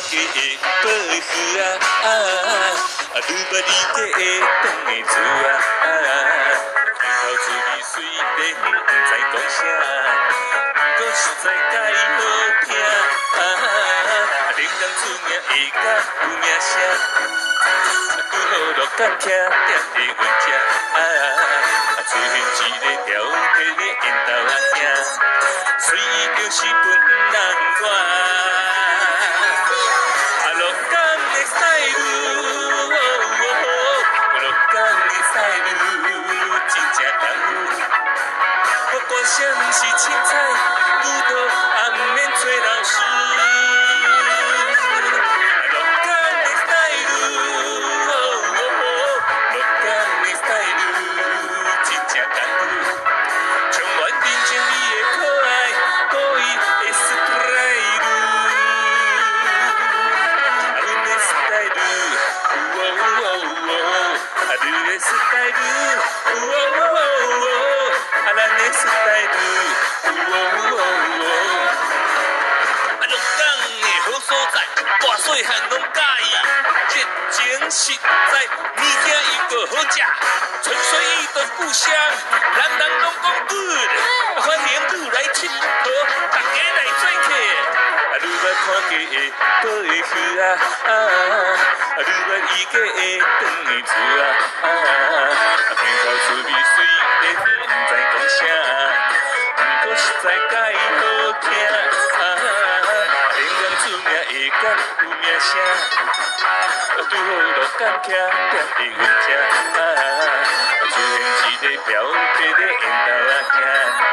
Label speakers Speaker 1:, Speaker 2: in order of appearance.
Speaker 1: 家的保护愈捌理解的长的厝日头出去水地远，不知讲啥，搁实在介好听冷冻厝命会甲有名声，拄好落干徛踮伫阮遮出现一个条体的缘投囝，随伊就是本人我。落港的西路，落港的西路真正难。不管什么是凊彩，拄到也毋免找老师。落港的西路，落港的西路真正难。充满认真你的可爱，故意的 style， 阮的 style， 你的 style， 咱的 style， 落港的好所在，大细汉拢喜意，热情实在，物件又搁好食，纯粹伊的故乡，人人拢讲 good， 欢迎你来佚佗，大家来做客。愈捌看家的保护愈捌伊家的长的厝天头出味水地远，不知讲啥，不过实在介好听冷冷厝命会甲有名声，拄好落干徛踮伫阮遮出现一个标体的缘投囝。